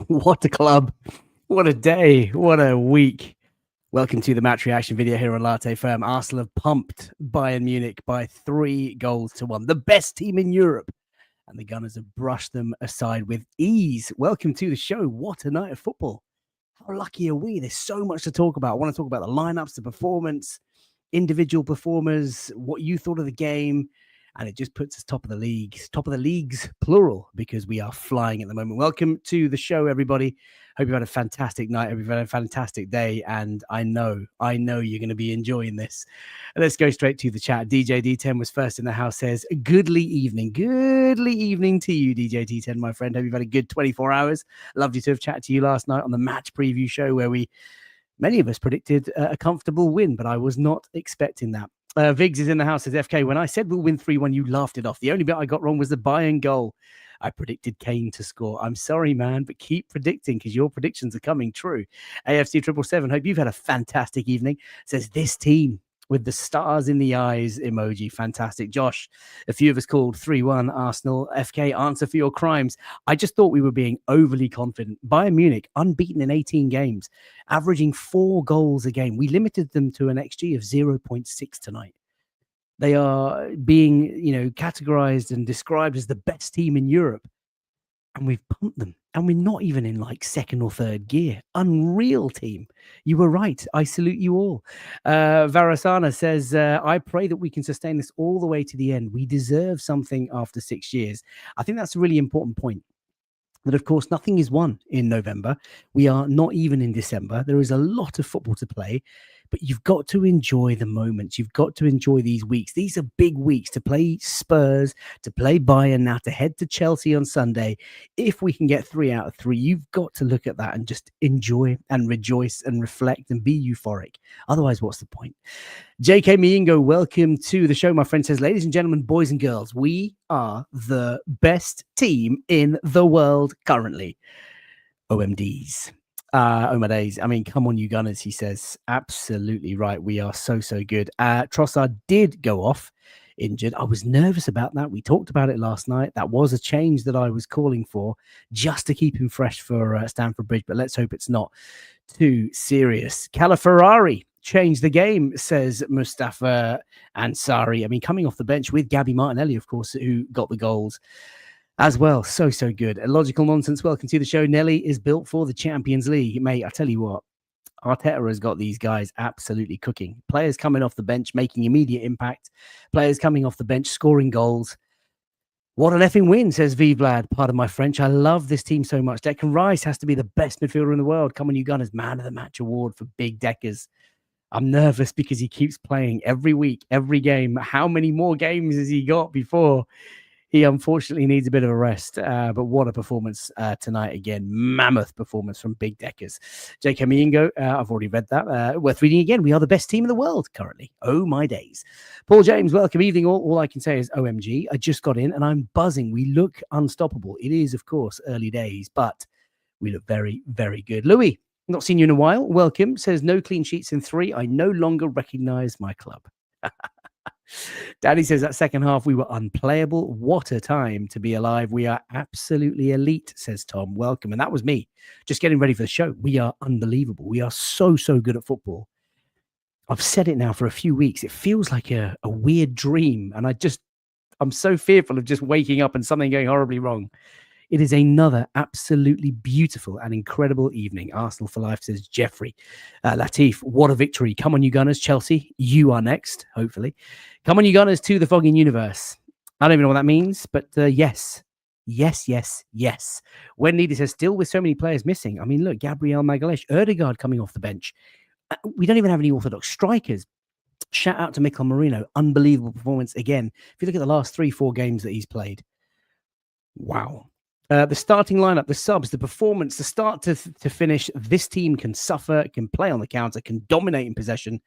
What a club. What a day. What a week. Welcome to the match reaction video here on Latte Firm. Arsenal have pumped Bayern Munich by 3-1. The best team in Europe. And the Gunners have brushed them aside with ease. Welcome to the show. What a night of football. How lucky are we? There's so much to talk about. I want to talk about the lineups, the performance, individual performers, what you thought of the game. And it just puts us top of the leagues, plural, because we are flying at the moment. Welcome to the show, everybody. Hope you've had a fantastic night. Hope you've had a fantastic day. And I know you're going to be enjoying this. Let's go straight to the chat. DJ D10 was first in the house, says, goodly evening to you, DJ D10, my friend. Hope you've had a good 24 hours. Lovely to have chatted to you last night on the match preview show where many of us predicted a comfortable win, but I was not expecting that. Viggs is in the house, says FK. When I said we'll win 3-1, you laughed it off. The only bit I got wrong was the Bayern goal. I predicted Kane to score. I'm sorry, man, but keep predicting because your predictions are coming true. AFC 777, hope you've had a fantastic evening. Says this team with the stars in the eyes emoji. Fantastic. Josh, a few of us called 3-1 Arsenal. FK, answer for your crimes. I just thought we were being overly confident. Bayern Munich, unbeaten in 18 games, averaging 4 goals a game. We limited them to an XG of 0.6 tonight. They are being, categorized and described as the best team in Europe. And we've pumped them. And we're not even in like second or third gear. Unreal team. You were right. I salute you all. Varasana says, I pray that we can sustain this all the way to the end. We deserve something after 6 years. I think that's a really important point. That, of course, nothing is won in November. We are not even in December. There is a lot of football to play. But you've got to enjoy the moments. You've got to enjoy these weeks. These are big weeks to play Spurs, to play Bayern now, to head to Chelsea on Sunday. If we can get 3 out of 3, you've got to look at that and just enjoy and rejoice and reflect and be euphoric. Otherwise, what's the point? JK Miingo, welcome to the show, my friend. Says, ladies and gentlemen, boys and girls, we are the best team in the world currently. OMDs. Oh my days. I mean, come on, you Gunners, he says. Absolutely right. We are so good. Trossard did go off injured. I was nervous about that. We talked about it last night. That was a change that I was calling for just to keep him fresh for Stamford Bridge, but let's hope it's not too serious. Calaferrari changed the game, says Mustafa Ansari. I mean, coming off the bench with Gabby Martinelli, of course, who got the goals as well. So good. Logical Nonsense, welcome to the show. Nelly is built for the Champions League. Mate, I tell you what, Arteta has got these guys absolutely cooking. Players coming off the bench, making immediate impact. Players coming off the bench, scoring goals. What an effing win, says V Vlad. Pardon my French. I love this team so much. Declan Rice has to be the best midfielder in the world. Come on, you Gunners. Man of the match award for Big Deckers. I'm nervous because he keeps playing every week, every game. How many more games has he got before he unfortunately needs a bit of a rest? But what a performance tonight again. Mammoth performance from Big Deckers. JK Miingo, I've already read that. Worth reading again. We are the best team in the world currently. Oh, my days. Paul James, welcome evening. All I can say is OMG. I just got in and I'm buzzing. We look unstoppable. It is, of course, early days, but we look very, very good. Louis, not seen you in a while. Welcome. Says no clean sheets in 3. I no longer recognize my club. Daddy says that second half we were unplayable. What a time to be alive. We are absolutely elite, says Tom. Welcome. And that was me just getting ready for the show. We are unbelievable. We are so good at football. I've said it now for a few weeks. It feels like a weird dream. And I'm so fearful of just waking up and something going horribly wrong. It is another absolutely beautiful and incredible evening. Arsenal for life, says Jeffrey. Latif, what a victory. Come on, you Gunners. Chelsea, you are next, hopefully. Come on, you Gunners, to the fogging universe. I don't even know what that means, but yes. When needed, says, still with so many players missing. I mean, look, Gabriel Magalhaes, Ødegaard coming off the bench. We don't even have any orthodox strikers. Shout out to Mikel Merino. Unbelievable performance again. If you look at the last 3-4 games that he's played. Wow. The starting lineup, the subs, the performance, the start to finish, this team can suffer, can play on the counter, can dominate in possession.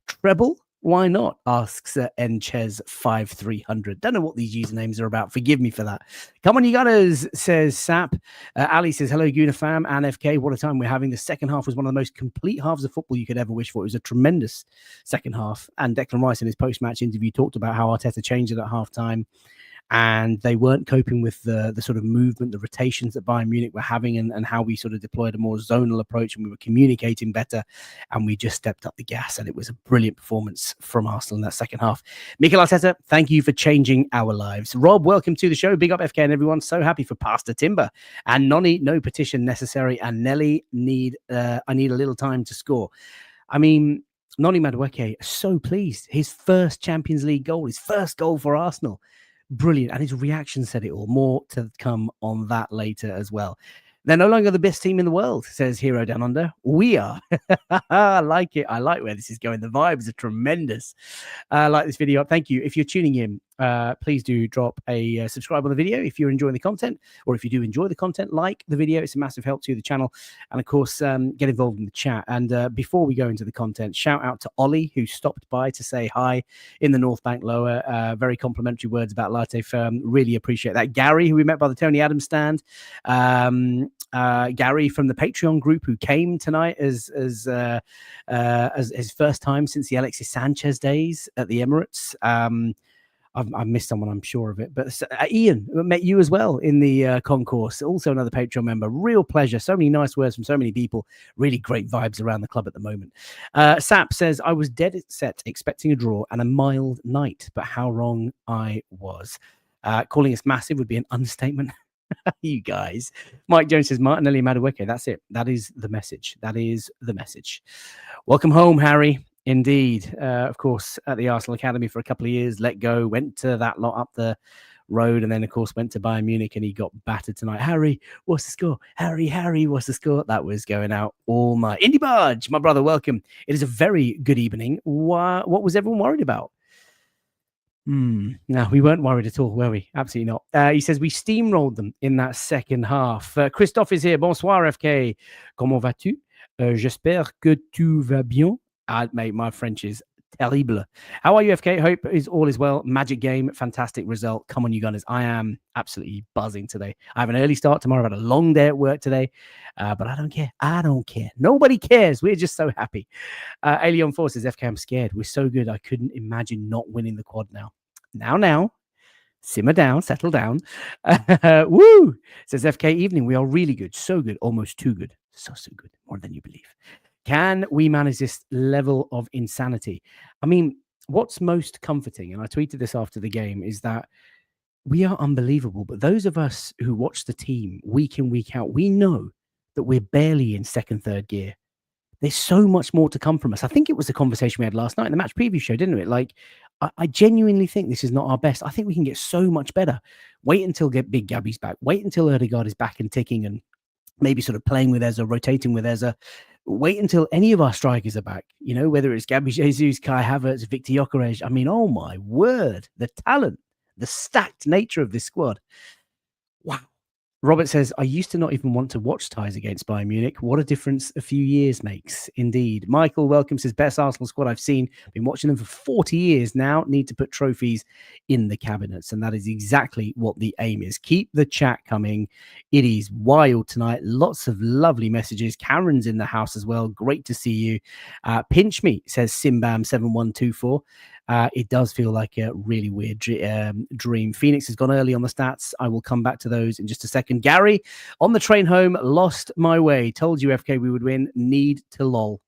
Treble? Why not? Asks Nchez5300. Don't know what these usernames are about. Forgive me for that. Come on, you Gunners, says Sap. Ali says, hello, Guna fam and FK. What a time we're having. The second half was one of the most complete halves of football you could ever wish for. It was a tremendous second half. And Declan Rice in his post-match interview talked about how Arteta changed it at halftime. and they weren't coping with the sort of movement, the rotations that Bayern Munich were having, and how we sort of deployed a more zonal approach, and we were communicating better, and we just stepped up the gas, and it was a brilliant performance from Arsenal in that second half. Mikel Arteta, thank you for changing our lives. Rob, welcome to the show. Big up FK and everyone. So happy for Pastor Timber. And Nonny, no petition necessary. And Nelly, I need a little time to score. I mean, Nonny Madueke, so pleased. His first Champions League goal, his first goal for Arsenal. Brilliant. And his reaction said it all. More to come on that later as well. They're no longer the best team in the world, says Hero Down Under. We are. I like it. I like where this is going. The vibes are tremendous. I like this video. Thank you. If you're tuning in, please do drop a subscribe on the video if you're enjoying the content, or if you do enjoy the content, like the video. It's a massive help to the channel. And of course, get involved in the chat. And before we go into the content, shout out to Ollie, who stopped by to say hi in the North Bank Lower. Very complimentary words about Latte Firm. Really appreciate that. Gary, who we met by the Tony Adams stand. Gary from the Patreon group, who came tonight as his first time since the Alexis Sanchez days at the Emirates. I've missed someone, I'm sure of it. But Ian, met you as well in the concourse. Also another Patreon member. Real pleasure. So many nice words from so many people. Really great vibes around the club at the moment. Sap says, I was dead set expecting a draw and a mild night, but how wrong I was. Calling us massive would be an understatement. You guys. Mike Jones says, Martinelli Madueke. That's it. That is the message. That is the message. Welcome home, Harry. Indeed. Of course, at the Arsenal Academy for a couple of years, let go, went to that lot up the road, and then, of course, went to Bayern Munich, and he got battered tonight. Harry, what's the score? Harry, what's the score? That was going out all night. Indy Barge, my brother, welcome. It is a very good evening. What was everyone worried about? No, we weren't worried at all, were we? Absolutely not. He says we steamrolled them in that second half. Christophe is here. Bonsoir, FK. Comment vas-tu? J'espère que tu vas bien. Mate, my French is terrible. How are you, FK? Hope all is well. Magic game, fantastic result. Come on, you Gunners. I am absolutely buzzing today. I have an early start tomorrow. I've had a long day at work today, but I don't care. I don't care. Nobody cares. We're just so happy. Alien Forces, FK, I'm scared. We're so good. I couldn't imagine not winning the quad now. Now. Simmer down, settle down. Woo! Says FK Evening. We are really good. So good. Almost too good. So good. More than you believe. Can we manage this level of insanity? I mean, what's most comforting, and I tweeted this after the game, is that we are unbelievable. But those of us who watch the team week in, week out, we know that we're barely in second, third gear. There's so much more to come from us. I think it was the conversation we had last night in the match preview show, didn't it? Like, I genuinely think this is not our best. I think we can get so much better. Wait until Big Gabby's back. Wait until Ødegaard is back and ticking and maybe sort of playing with Eza, rotating with Eza. Wait until any of our strikers are back, you know, whether it's Gabby Jesus, Kai Havertz, Victor Gyökeres. I mean, oh my word, the talent, the stacked nature of this squad. Wow. Robert says, I used to not even want to watch ties against Bayern Munich. What a difference a few years makes. Indeed. Michael Welcome says, best Arsenal squad I've seen. Been watching them for 40 years now. Need to put trophies in the cabinets. And that is exactly what the aim is. Keep the chat coming. It is wild tonight. Lots of lovely messages. Karen's in the house as well. Great to see you. Pinch me, says Simbam7124. It does feel like a really weird dream. Phoenix has gone early on the stats. I will come back to those in just a second. Gary, on the train home, lost my way. Told you, FK, we would win. Need to lol.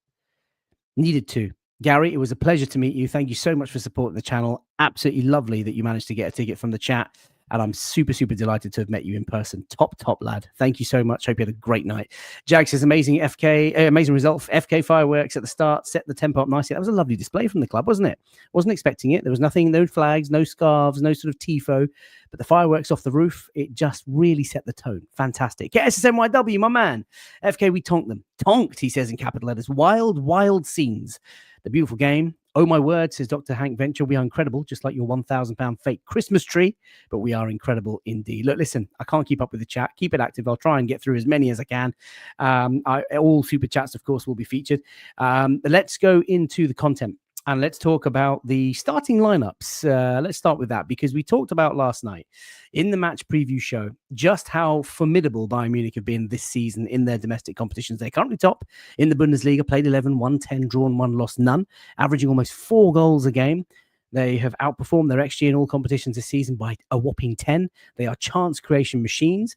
Needed to. Gary, it was a pleasure to meet you. Thank you so much for supporting the channel. Absolutely lovely that you managed to get a ticket from the chat. And I'm super, super delighted to have met you in person. Top lad. Thank you so much. Hope you had a great night. Jag says, amazing result. FK fireworks at the start. Set the tempo up nicely. That was a lovely display from the club, wasn't it? Wasn't expecting it. There was nothing, no flags, no scarves, no sort of tifo. But the fireworks off the roof, it just really set the tone. Fantastic. Get SSNYW, my man. FK, we tonked them. Tonked, he says in capital letters. Wild scenes. The beautiful game. Oh, my word, says Dr. Hank Venture. We are incredible, just like your £1,000 fake Christmas tree, but we are incredible indeed. Look, listen, I can't keep up with the chat. Keep it active. I'll try and get through as many as I can. All super chats, of course, will be featured. Let's go into the content. And let's talk about the starting lineups. Let's start with that, because we talked about last night in the match preview show just how formidable Bayern Munich have been this season in their domestic competitions. They're currently top in the Bundesliga, played 11, won 10, drawn 1, lost none, averaging almost 4 goals a game. They have outperformed their XG in all competitions this season by a whopping 10. They are chance creation machines,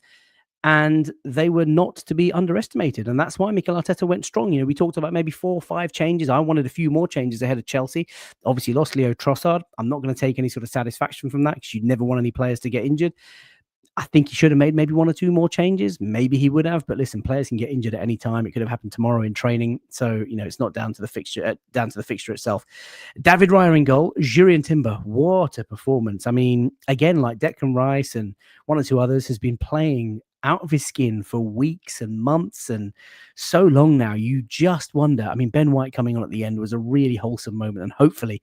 and they were not to be underestimated. And that's why Mikel Arteta went strong. We talked about maybe 4 or 5 changes. I wanted a few more changes ahead of Chelsea. Obviously lost Leo Trossard. I'm not going to take any sort of satisfaction from that because you'd never want any players to get injured. I think he should have made maybe 1 or 2 more changes. Maybe he would have, but listen, players can get injured at any time. It could have happened tomorrow in training, so it's not down to the fixture itself. David Raya in goal, Jurrien Timber. What a performance! I mean, again, like Declan Rice and 1 or 2 others, has been playing out of his skin for weeks and months and so long now. You just wonder. I mean, Ben White coming on at the end was a really wholesome moment, and hopefully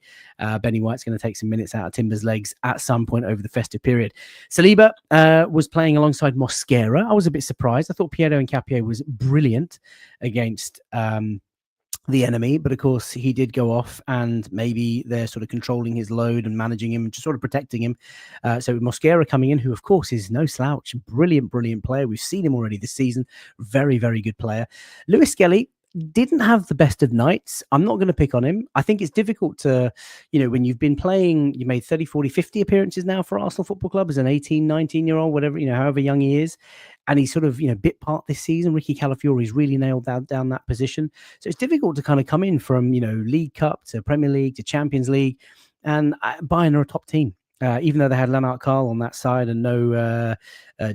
Benny White's going to take some minutes out of Timber's legs at some point over the festive period. Saliba was playing alongside Mosquera. I was a bit surprised. I thought Piero Hincapié was brilliant against the enemy, but of course he did go off, and maybe they're sort of controlling his load and managing him and just sort of protecting him. So Mosquera coming in, who of course is no slouch, brilliant player. We've seen him already this season. Very, very good player. Lewis Skelly didn't have the best of nights. I'm not going to pick on him. I think it's difficult to, when you've been playing, you made 30, 40, 50 appearances now for Arsenal Football Club as an 18, 19-year-old, whatever, however young he is. And he's sort of, bit part this season. Ricky Calafiori's really nailed down that position. So it's difficult to kind of come in from, League Cup to Premier League to Champions League. And Bayern are a top team. Even though they had Lennart Karl on that side and no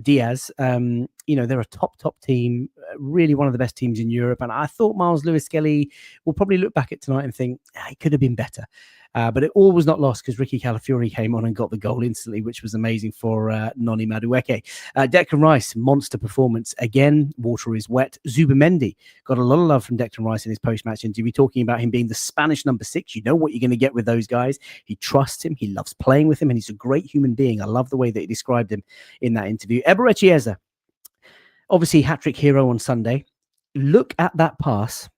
Diaz, they're a top team, really one of the best teams in Europe. And I thought Miles Lewis-Skelly will probably look back at tonight and think, it could have been better. But it all was not lost because Ricky Calafiori came on and got the goal instantly, which was amazing for Noni Madueke. Declan Rice, monster performance. Again, water is wet. Zubimendi got a lot of love from Declan Rice in his post-match interview, talking about him being the Spanish number 6. You know what you're going to get with those guys. He trusts him. He loves playing with him, and he's a great human being. I love the way that he described him in that interview. Eberechi Eze, obviously hat-trick hero on Sunday. Look at that pass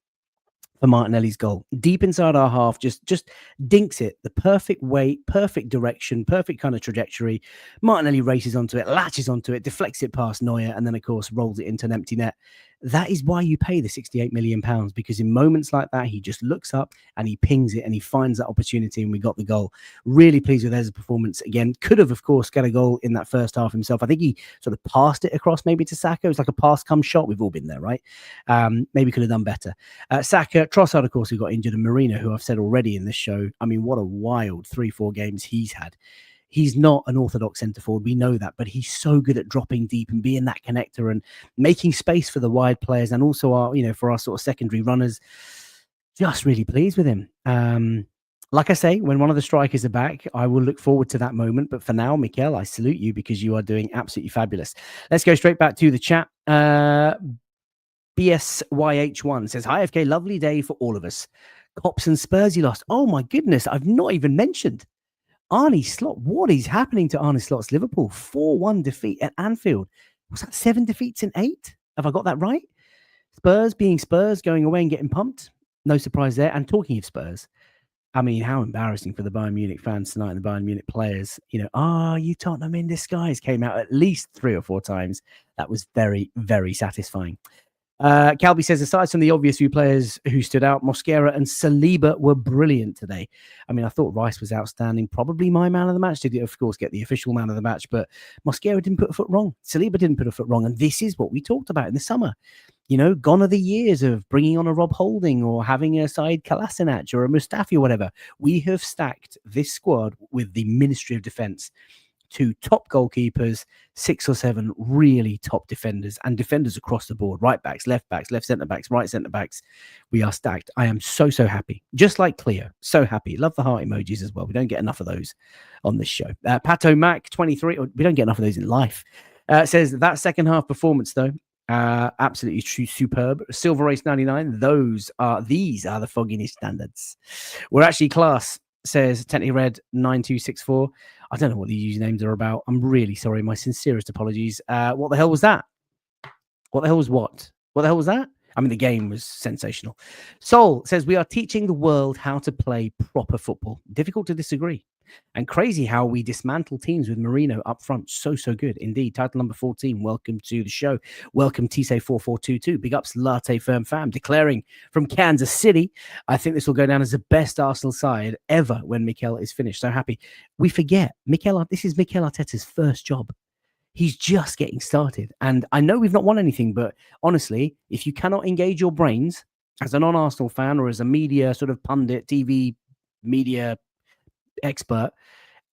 for Martinelli's goal. Deep inside our half, just dinks it the perfect way, perfect direction, perfect kind of trajectory. Martinelli races onto it, latches onto it, deflects it past Neuer, and then, of course, rolls it into an empty net. That is why you pay the £68 million, because in moments like that, he just looks up and he pings it and he finds that opportunity, and we got the goal. Really pleased with Eze's performance again. Could have, of course, got a goal in that first half himself. I think he sort of passed it across maybe to Saka. It was like a pass-come shot. We've all been there, right? Maybe could have done better. Saka, Trossard, of course, who got injured, and Marino, who I've said already in this show. I mean, what a wild 3-4 games he's had. He's not an orthodox centre forward. We know that, but he's so good at dropping deep and being that connector and making space for the wide players, and also our, for our sort of secondary runners. Just really pleased with him. Like I say, when one of the strikers are back, I will look forward to that moment. But for now, Mikel, I salute you because you are doing absolutely fabulous. Let's go straight back to the chat. BSYH1 says, "Hi FK, lovely day for all of us. Cops and Spursy lost. Oh my goodness, I've not even mentioned Arne Slot. What is happening to Arne Slot's Liverpool? 4-1 defeat at Anfield. Was that 7 defeats in 8? Have I got that right? Spurs being Spurs, going away and getting pumped. No surprise there. And talking of Spurs, I mean, how embarrassing for the Bayern Munich fans tonight and the Bayern Munich players. You Tottenham in disguise came out at least 3 or 4 times. That was very, very satisfying. Calby says, aside from the obvious few players who stood out, Mosquera and Saliba were brilliant today. I mean, I thought Rice was outstanding. Probably my man of the match. Did, of course, get the official man of the match, but Mosquera didn't put a foot wrong. Saliba didn't put a foot wrong. And this is what we talked about in the summer. Gone are the years of bringing on a Rob Holding or having a Said Kolasinac or a Mustafi or whatever. We have stacked this squad with the Ministry of Defence. 2 top goalkeepers, 6 or 7 really top defenders, and defenders across the board. Right backs, left centre-backs, right centre-backs. We are stacked. I am so happy. Just like Cleo. So happy. Love the heart emojis as well. We don't get enough of those on this show. Pato Mac, 23. We don't get enough of those in life. Says that second half performance, though, absolutely superb. Silver Race 99. These are the Fogginess standards. We're actually class, says Tenty Red 9264. I don't know what the usernames are about. I'm really sorry. My sincerest apologies. What the hell was that? What the hell was what? What the hell was that? I mean, the game was sensational. Sol says, we are teaching the world how to play proper football. Difficult to disagree. And crazy how we dismantle teams with Marino up front. So good indeed. Title number 14. Welcome to the show. Welcome Tise4422. Big ups Latte Firm fam declaring from Kansas City. I think this will go down as the best Arsenal side ever when Mikel is finished. So happy. We forget this is Mikel Arteta's first job. He's just getting started. And I know we've not won anything, but honestly, if you cannot engage your brains as a non-Arsenal fan or as a media sort of pundit, TV media expert,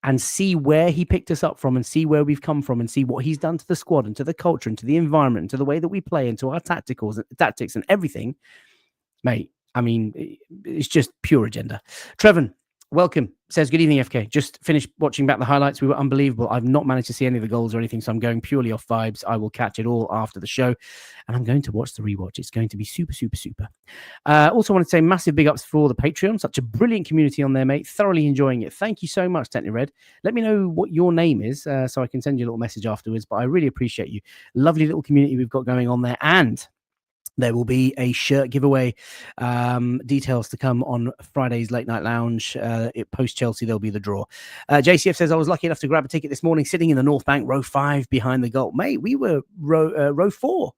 and see where he picked us up from and see where we've come from and see what he's done to the squad and to the culture and to the environment and to the way that we play and to our tactics and everything, mate, I mean, it's just pure agenda. Trevin, welcome. Says, good evening, FK. Just finished watching back the highlights. We were unbelievable. I've not managed to see any of the goals or anything, so I'm going purely off vibes. I will catch it all after the show, and I'm going to watch the rewatch. It's going to be super. Also want to say massive big ups for the Patreon. Such a brilliant community on there, mate. Thoroughly enjoying it. Thank you so much, Techni Red. Let me know what your name is so I can send you a little message afterwards, but I really appreciate you. Lovely little community we've got going on there, and there will be a shirt giveaway. Details to come on Friday's Late Night Lounge. Post Chelsea, there'll be the draw. JCF says, I was lucky enough to grab a ticket this morning, sitting in the North Bank, row 5 behind the goal. Mate, we were row 4,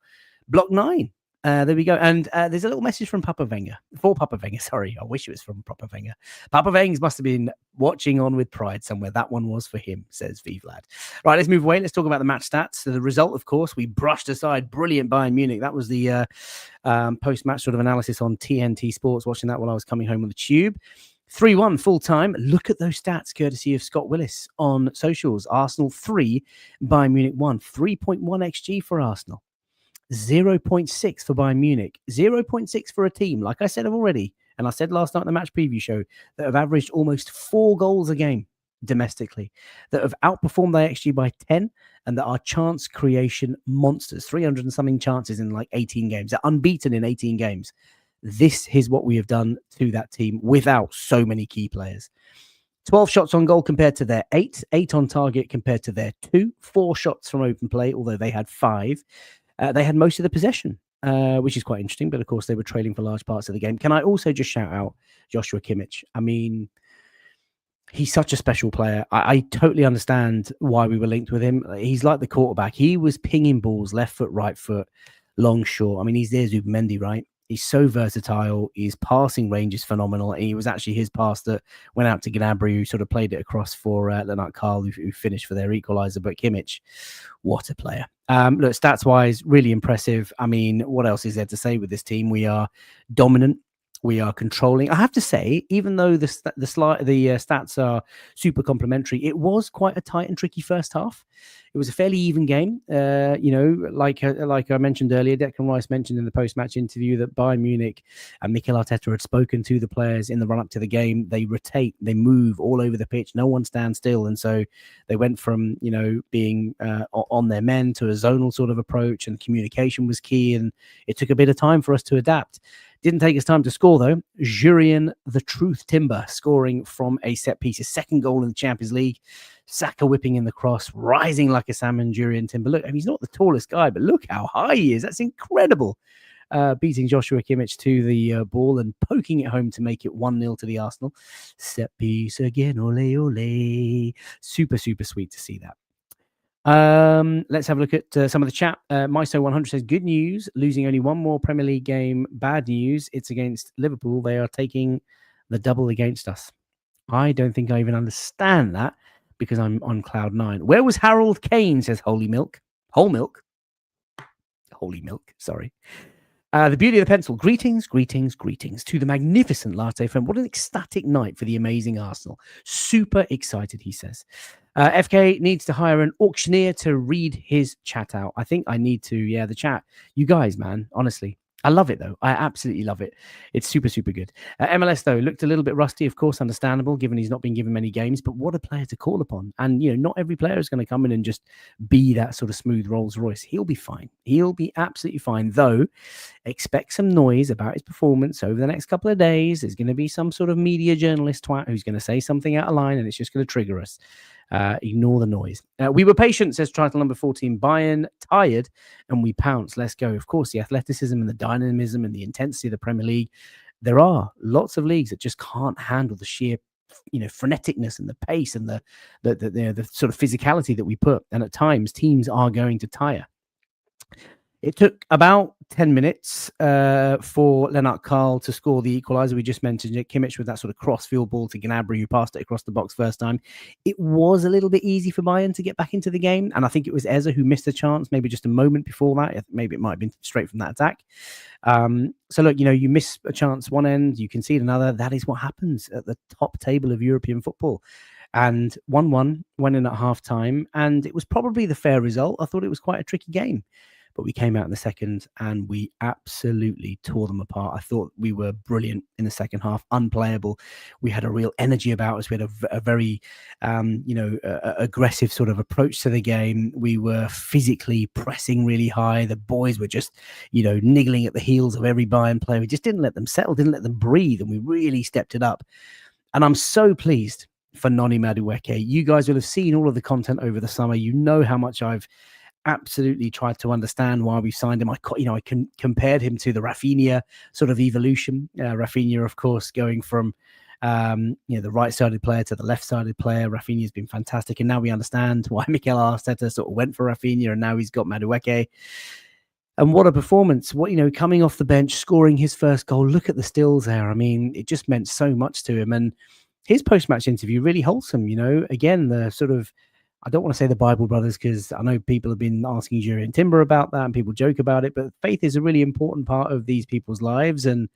block 9. There we go. And there's a little message from Papa Wenger. For Papa Wenger, sorry. I wish it was from Papa Wenger. Papa Wenger must have been watching on with pride somewhere. That one was for him, says Vive Lad. Right, let's move away. Let's talk about the match stats. So the result, of course, we brushed aside brilliant Bayern Munich. That was the post-match sort of analysis on TNT Sports, watching that while I was coming home on the tube. 3-1 full time. Look at those stats, courtesy of Scott Willis on socials. Arsenal 3, Bayern Munich 1. 3.1 XG for Arsenal. 0.6 for Bayern Munich, 0.6 for a team, like I said already, and I said last night in the match preview show, that have averaged almost 4 goals a game domestically, that have outperformed their XG by 10, and that are chance creation monsters, 300 and something chances in like 18 games. They're unbeaten in 18 games. This is what we have done to that team without so many key players. 12 shots on goal compared to their 8, 8 on target compared to their 2, 4 shots from open play, although they had 5. They had most of the possession, which is quite interesting. But, of course, they were trailing for large parts of the game. Can I also just shout out Joshua Kimmich? I mean, he's such a special player. I totally understand why we were linked with him. He's like the quarterback. He was pinging balls, left foot, right foot, long, short. I mean, he's there, Zubimendi, right? He's so versatile. His passing range is phenomenal. And it was actually his pass that went out to Gnabry, who sort of played it across for Lennart Karl, who finished for their equaliser. But Kimmich, what a player. Look, stats-wise, really impressive. I mean, what else is there to say with this team? We are dominant. We are controlling. I have to say, even though the stats are super complimentary, it was quite a tight and tricky first half. It was a fairly even game. Like I mentioned earlier, Declan Rice mentioned in the post-match interview that Bayern Munich and Mikel Arteta had spoken to the players in the run-up to the game. They rotate, they move all over the pitch. No one stands still. And so they went from, being on their men to a zonal sort of approach, and communication was key. And it took a bit of time for us to adapt. Didn't take us time to score, though. Jurien the Truth Timber scoring from a set piece. His second goal in the Champions League. Saka whipping in the cross, rising like a salmon. Jurien Timber. Look, I mean, he's not the tallest guy, but look how high he is. That's incredible. Beating Joshua Kimmich to the ball and poking it home to make it 1-0 to the Arsenal. Set piece again. Ole, ole. Super, super sweet to see that. Let's have a look at some of the chat. Miso100 says, good news, losing only one more Premier League game. Bad news, it's against Liverpool. They are taking the double against us. I don't think I even understand that because I'm on cloud 9. Where was Harold Kane, says Holy Milk. Whole Milk. Holy Milk, sorry. The beauty of the pencil. Greetings to the magnificent Latte Firm. What an ecstatic night for the amazing Arsenal. Super excited, he says. FK needs to hire an auctioneer to read his chat out. I think I need to. Yeah, the chat. You guys, man, honestly. I love it, though. I absolutely love it. It's super, super good. MLS, though, looked a little bit rusty, of course, understandable, given he's not been given many games. But what a player to call upon. And, not every player is going to come in and just be that sort of smooth Rolls Royce. He'll be fine. He'll be absolutely fine, though. Expect some noise about his performance over the next couple of days. There's going to be some sort of media journalist twat who's going to say something out of line, and it's just going to trigger us. Ignore the noise. We were patient, says title number 14. Bayern tired, and we pounced. Let's go. Of course, the athleticism and the dynamism and the intensity of the Premier League. There are lots of leagues that just can't handle the sheer freneticness and the pace and the sort of physicality that we put. And at times, teams are going to tire. It took about 10 minutes for Lennart Karl to score the equaliser. We just mentioned it. Kimmich with that sort of cross-field ball to Gnabry, who passed it across the box first time. It was a little bit easy for Bayern to get back into the game, and I think it was Eze who missed a chance, maybe just a moment before that. Maybe it might have been straight from that attack. So look, you miss a chance one end, you concede another. That is what happens at the top table of European football. And 1-1 went in at half-time, and it was probably the fair result. I thought it was quite a tricky game. But we came out in the second and we absolutely tore them apart. I thought we were brilliant in the second half, unplayable. We had a real energy about us. We had a very, aggressive sort of approach to the game. We were physically pressing really high. The boys were just, niggling at the heels of every Bayern player. We just didn't let them settle, didn't let them breathe, and we really stepped it up. And I'm so pleased for Noni Madueke. You guys will have seen all of the content over the summer. You know how much I've absolutely tried to understand why we signed him. I compared him to the Rafinha sort of evolution. Rafinha, of course, going from the right-sided player to the left-sided player. Rafinha has been fantastic, and now we understand why Mikel Arteta sort of went for Rafinha, and now he's got Madueke. And what a performance! Coming off the bench, scoring his first goal. Look at the stills there. I mean, it just meant so much to him. And his post-match interview really wholesome. Again, the sort of, I don't want to say the Bible brothers, because I know people have been asking Jurien Timber about that and people joke about it, but faith is a really important part of these people's lives. And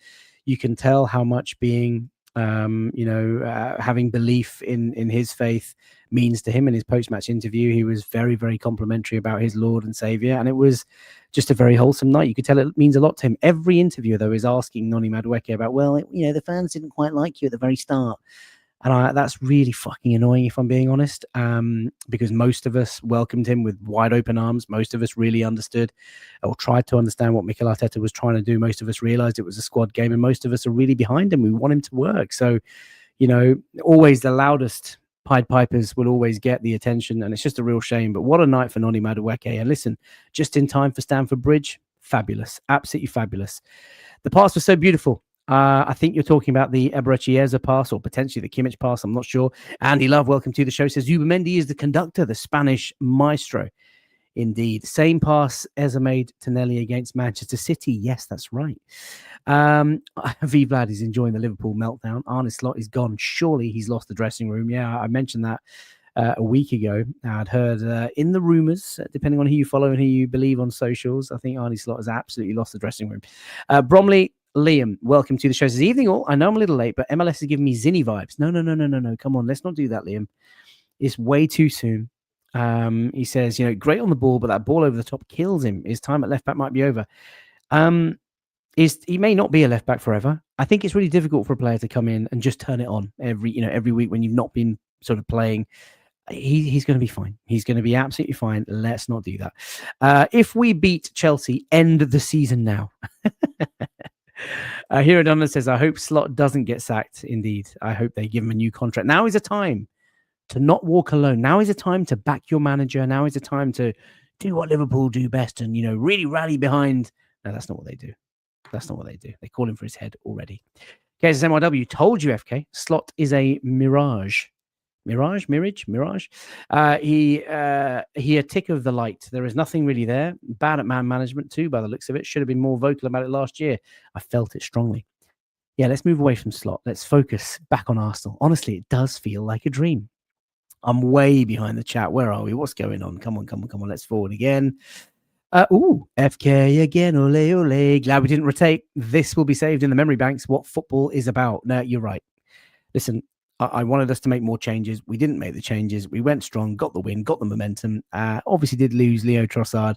you can tell how much being, having belief in his faith means to him. In his post-match interview, he was very, very complimentary about his Lord and Savior. And it was just a very wholesome night. You could tell it means a lot to him. Every interviewer, though, is asking Noni Madueke about, the fans didn't quite like you at the very start. And that's really fucking annoying, if I'm being honest, because most of us welcomed him with wide open arms. Most of us really understood or tried to understand what Mikel Arteta was trying to do. Most of us realized it was a squad game, and most of us are really behind him. We want him to work. So, always the loudest Pied Pipers will always get the attention, and it's just a real shame. But what a night for Noni Madueke. And listen, just in time for Stamford Bridge, fabulous, absolutely fabulous. The pass was so beautiful. I think you're talking about the Eberechi pass, or potentially the Kimmich pass. I'm not sure. Andy Love, welcome to the show, says Zubimendi is the conductor, the Spanish maestro. Indeed. Same pass Eze made to Nelly against Manchester City. Yes, that's right. V Vlad is enjoying the Liverpool meltdown. Arne Slot is gone. Surely he's lost the dressing room. Yeah, I mentioned that a week ago. I'd heard in the rumours, depending on who you follow and who you believe on socials, I think Arne Slot has absolutely lost the dressing room. Bromley Liam, welcome to the show. Says, evening all. I know I'm a little late, but MLS is giving me Zinni vibes. No. Come on, let's not do that, Liam. It's way too soon. He says, great on the ball, but that ball over the top kills him. His time at left back might be over. He may not be a left back forever. I think it's really difficult for a player to come in and just turn it on every week when you've not been sort of playing. He's going to be fine. He's going to be absolutely fine. Let's not do that. If we beat Chelsea, end the season now. Hero Donna says, I hope Slot doesn't get sacked. Indeed. I hope they give him a new contract. Now is a time to not walk alone. Now is a time to back your manager. Now is a time to do what Liverpool do best and, really rally behind. No, that's not what they do. That's not what they do. They call him for his head already. KSMYW told you, FK. Slot is a mirage. Mirage. He a tick of the light. There is nothing really there. Bad at man management too, by the looks of it. Should have been more vocal about it last year. I felt it strongly. Yeah, let's move away from Slot. Let's focus back on Arsenal. Honestly, it does feel like a dream. I'm way behind the chat. Where are we? What's going on? Come on. Let's forward again. FK again. Ole. Glad we didn't rotate. This will be saved in the memory banks. What football is about. No, you're right. Listen, I wanted us to make more changes. We didn't make the changes. We went strong, got the win, got the momentum. Obviously did lose Leo Trossard,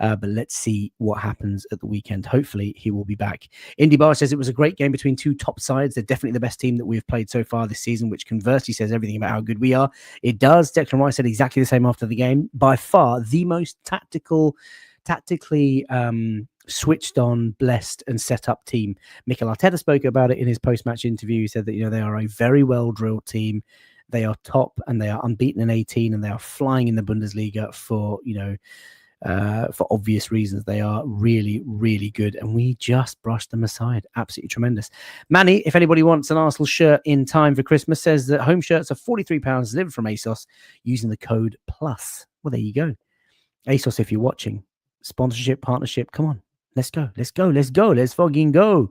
but let's see what happens at the weekend. Hopefully he will be back. Indy Bar says it was a great game between two top sides. They're definitely the best team that we've played so far this season, which conversely says everything about how good we are. It does. Declan Rice said exactly the same after the game. By far the most tactically switched on, blessed and set up team. Mikel Arteta spoke about it in his post-match interview. He said that, they are a very well-drilled team. They are top and they are unbeaten in 18 and they are flying in the Bundesliga for, For obvious reasons. They are really, really good, and we just brushed them aside. Absolutely tremendous. Manny, if anybody wants an Arsenal shirt in time for Christmas, says that home shirts are £43 delivered from ASOS using the code PLUS. Well, there you go. ASOS, if you're watching, sponsorship, partnership, come on. Let's go. Let's go. Let's go. Let's fucking go.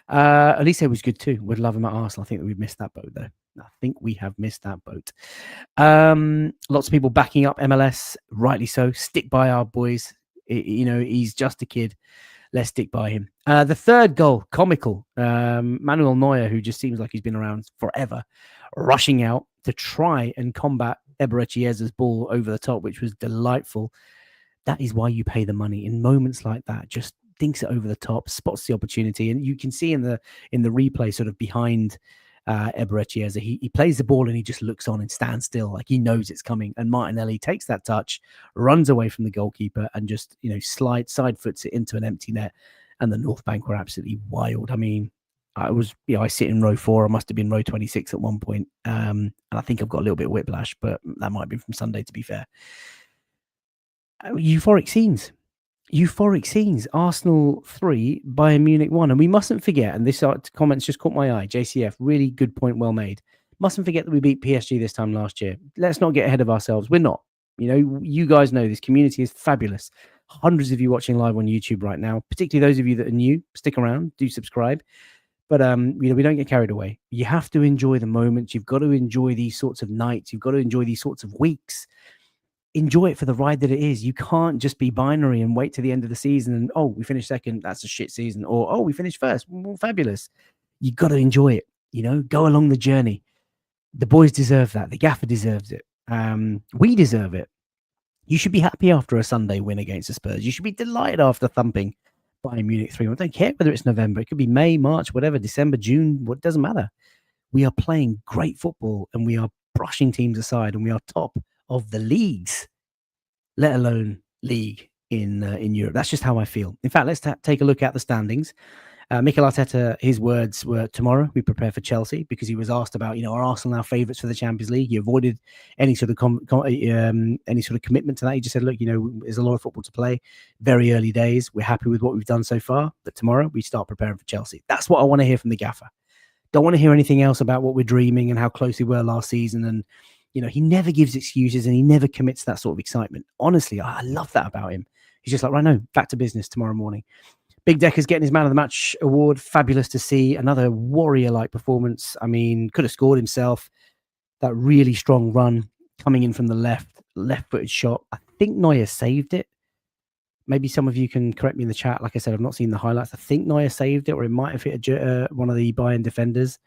Elise was good too. Would love him at Arsenal. I think that we've missed that boat, though. I think we have missed that boat. Lots of people backing up MLS, rightly so. Stick by our boys. He's just a kid. Let's stick by him. The third goal, comical. Manuel Neuer, who just seems like he's been around forever, rushing out to try and combat Eberecieza's ball over the top, which was delightful. That is why you pay the money. In moments like that, just dinks it over the top, spots the opportunity, and you can see in the replay, sort of behind Eberechieza, he plays the ball and he just looks on and stands still, like he knows it's coming. And Martinelli takes that touch, runs away from the goalkeeper, and just side foots it into an empty net. And the North Bank were absolutely wild. I mean, I sit in row 4. I must have been row 26 at one point, and I think I've got a little bit of whiplash, but that might be from Sunday, to be fair. Euphoric scenes. Arsenal 3, Bayern Munich 1. And we mustn't forget, and this comment's just caught my eye, JCF, really good point, well made. Mustn't forget that we beat PSG this time last year. Let's not get ahead of ourselves. We're not. You guys know this community is fabulous. Hundreds of you watching live on YouTube right now, particularly those of you that are new. Stick around, do subscribe. But we don't get carried away. You have to enjoy the moments. You've got to enjoy these sorts of nights. You've got to enjoy these sorts of weeks. Enjoy it for the ride that it is. You can't just be binary and wait to the end of the season and, oh, we finished second, that's a shit season. Or, oh, we finished first, well, fabulous. You got to enjoy it, go along the journey. The boys deserve that. The gaffer deserves it. We deserve it. You should be happy after a Sunday win against the Spurs. You should be delighted after thumping Bayern Munich 3-1. I don't care whether it's November. It could be May, March, whatever, December, June. What doesn't matter. We are playing great football and we are brushing teams aside and we are top of the leagues, let alone league in Europe. That's just how I feel. In fact, let's take a look at the standings. Mikel Arteta, his words were, tomorrow we prepare for Chelsea, because he was asked about, are Arsenal now favourites for the Champions League? He avoided any sort of commitment to that. He just said, look, there's a lot of football to play. Very early days. We're happy with what we've done so far, but tomorrow we start preparing for Chelsea. That's what I want to hear from the gaffer. Don't want to hear anything else about what we're dreaming and how close we were last season. And he never gives excuses and he never commits that sort of excitement. Honestly, I love that about him. He's just like, right, no, back to business tomorrow morning. Big Decker's getting his Man of the Match award. Fabulous to see. Another warrior-like performance. I mean, could have scored himself. That really strong run coming in from the left-footed shot. I think Neuer saved it. Maybe some of you can correct me in the chat. Like I said, I've not seen the highlights. I think Neuer saved it, or it might have hit one of the Bayern defenders.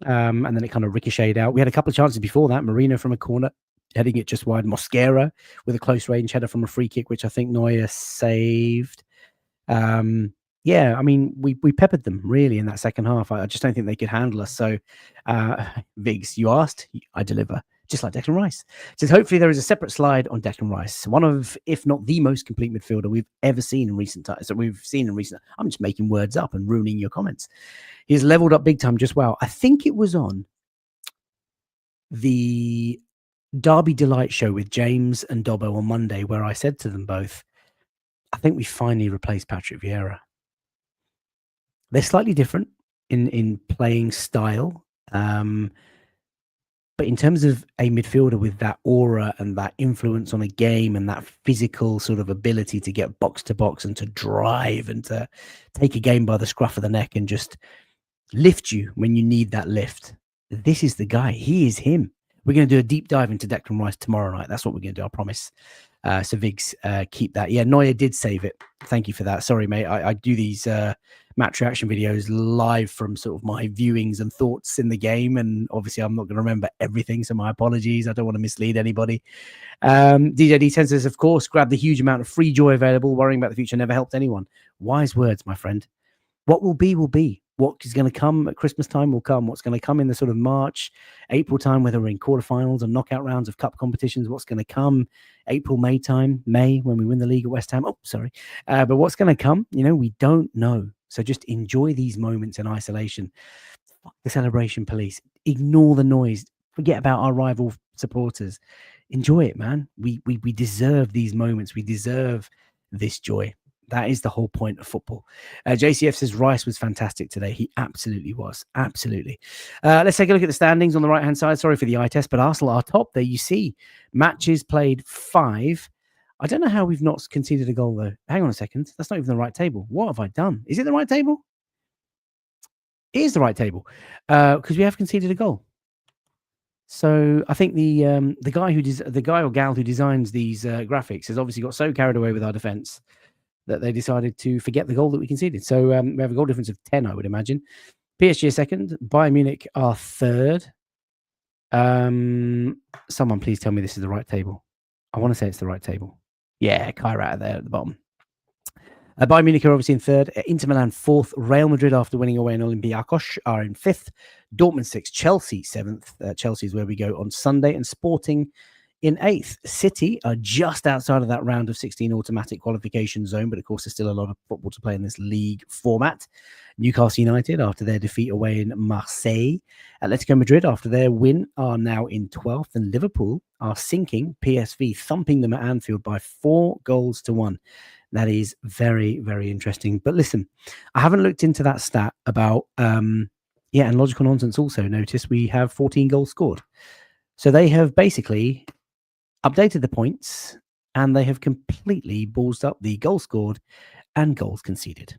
And then it kind of ricocheted out. We had a couple of chances before that. Marino from a corner, heading it just wide. Mosquera with a close range header from a free kick, which I think Neuer saved. Yeah, I mean, we peppered them really in that second half. I just don't think they could handle us. So, Viggs, you asked, I deliver. Just like Declan Rice. Says, hopefully there is a separate slide on Declan Rice, one of, if not the most complete midfielder we've ever seen in recent times. I'm just making words up and ruining your comments. He's leveled up big time just well. I think it was on the Derby Delight show with James and Dobbo on Monday where I said to them both, I think we finally replaced Patrick Vieira. They're slightly different in playing style. But in terms of a midfielder with that aura and that influence on a game and that physical sort of ability to get box to box and to drive and to take a game by the scruff of the neck and just lift you when you need that lift. This is the guy. He is him. We're going to do a deep dive into Declan Rice tomorrow night. That's what we're going to do, I promise. So Viggs, keep that. Yeah, Neuer did save it. Thank you for that. Sorry, mate. I do these match reaction videos live from sort of my viewings and thoughts in the game. And obviously I'm not going to remember everything. So my apologies. I don't want to mislead anybody. DJ D10 says, of course, grab the huge amount of free joy available. Worrying about the future never helped anyone. Wise words, my friend. What will be, will be. What is going to come at Christmas time will come. What's going to come in the sort of March, April time, whether we're in quarterfinals and knockout rounds of cup competitions, what's going to come April, May time, May when we win the league at West Ham. Oh, sorry. But what's going to come, we don't know. So just enjoy these moments in isolation. Fuck the celebration police. Ignore the noise. Forget about our rival supporters. enjoy it, man. We deserve these moments. We deserve this joy. That is the whole point of football. JCF says Rice was fantastic today. He absolutely was. Absolutely. Let's take a look at the standings on the right-hand side. Sorry for the eye test, but Arsenal are top. There you see. Matches played 5. I don't know how we've not conceded a goal, though. Hang on a second. That's not even the right table. What have I done? Is it the right table? It is the right table because we have conceded a goal. So I think the guy or gal who designs these graphics has obviously got so carried away with our defense that they decided to forget the goal that we conceded. So we have a goal difference of 10, I would imagine. PSG are second. Bayern Munich are third. Someone please tell me this is the right table. I want to say it's the right table. Yeah, Kairat there at the bottom. Bayern Munich are obviously in third. Inter Milan fourth. Real Madrid, after winning away in Olympiacos, are in fifth. Dortmund sixth. Chelsea seventh. Chelsea is where we go on Sunday. And Sporting in eighth. City are just outside of that round of 16 automatic qualification zone, but of course there's still a lot of football to play in this league format. Newcastle United, after their defeat away in Marseille. Atletico Madrid, after their win, are now in 12th, and Liverpool are sinking. PSV thumping them at Anfield by 4-1. That is very, very interesting. But listen, I haven't looked into that stat about, and Logical Nonsense also noticed we have 14 goals scored. So they have basically updated the points and they have completely ballsed up the goals scored and goals conceded.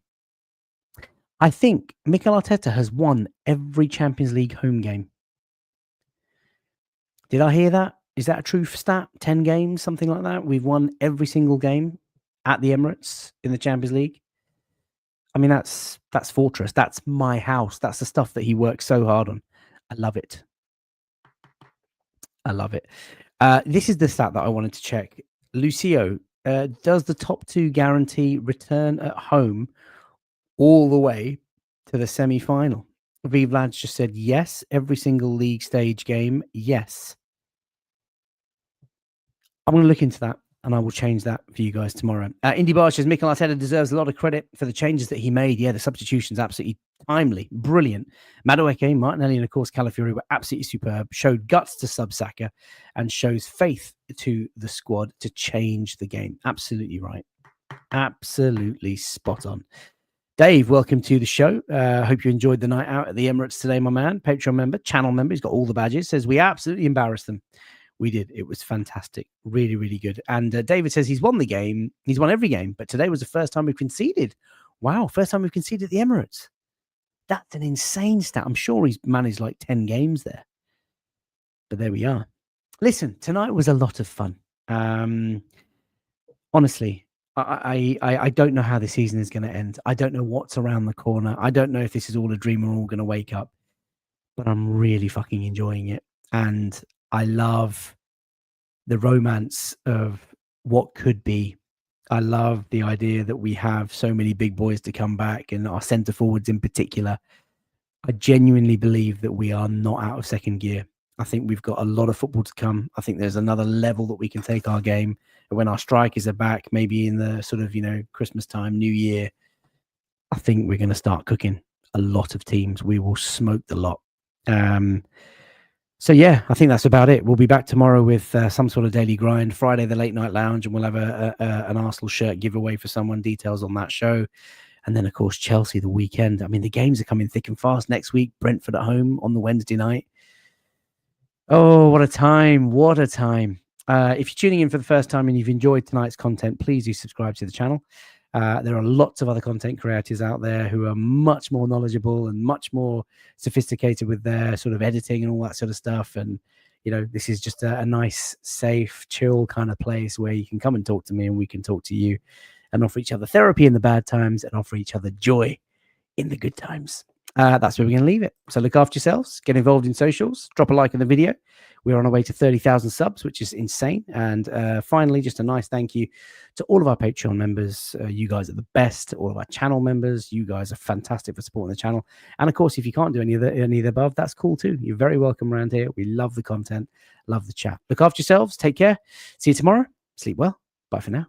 I think Mikel Arteta has won every Champions League home game. Did I hear that? Is that a true stat? 10 games, something like that? We've won every single game at the Emirates in the Champions League. I mean, that's Fortress. That's my house. That's the stuff that he works so hard on. I love it. I love it. This is the stat that I wanted to check. Lucio, does the top 2 guarantee return at home all the way to the semi-final? Vlad just said yes. Every single league stage game, yes. I'm going to look into that and I will change that for you guys tomorrow. Indy Bar says Mikel Arteta deserves a lot of credit for the changes that he made. Yeah, the substitutions absolutely timely, brilliant. Madueke, Martinelli, and of course Calafiori were absolutely superb. Showed guts to sub Saka and shows faith to the squad to change the game. Absolutely right. Absolutely spot on. Dave, welcome to the show. Hope you enjoyed the night out at the Emirates today, my man. Patreon member, channel member. He's got all the badges. Says we absolutely embarrassed them. We did. It was fantastic. Really, really good. And David says he's won the game. He's won every game. But today was the first time we've conceded. Wow. First time we've conceded at the Emirates. That's an insane stat. I'm sure he's managed like 10 games there. But there we are. Listen, tonight was a lot of fun. Honestly, I don't know how the season is going to end. I don't know what's around the corner. I don't know if this is all a dream. We're all going to wake up. But I'm really fucking enjoying it. And I love the romance of what could be. I love the idea that we have so many big boys to come back, and our centre forwards in particular. I genuinely believe that we are not out of second gear. I think we've got a lot of football to come. I think there's another level that we can take our game. And when our strikers are back, maybe in the sort of, Christmas time, New Year, I think we're going to start cooking a lot of teams. We will smoke the lot. So, yeah, I think that's about it. We'll be back tomorrow with some sort of daily grind. Friday, the late night lounge, and we'll have an Arsenal shirt giveaway for someone. Details on that show. And then, of course, Chelsea the weekend. I mean, the games are coming thick and fast next week. Brentford at home on the Wednesday night. Oh, what a time. What a time. If you're tuning in for the first time and you've enjoyed tonight's content, please do subscribe to the channel. There are lots of other content creators out there who are much more knowledgeable and much more sophisticated with their sort of editing and all that sort of stuff. And, this is just a nice, safe, chill kind of place where you can come and talk to me and we can talk to you and offer each other therapy in the bad times and offer each other joy in the good times. That's where we're going to leave it. So look after yourselves, get involved in socials, drop a like on the video. We're on our way to 30,000 subs, which is insane. And finally, just a nice thank you to all of our Patreon members. You guys are the best. All of our channel members, you guys are fantastic for supporting the channel. And of course, if you can't do any of the above, that's cool too. You're very welcome around here. We love the content, love the chat. Look after yourselves. Take care. See you tomorrow. Sleep well. Bye for now.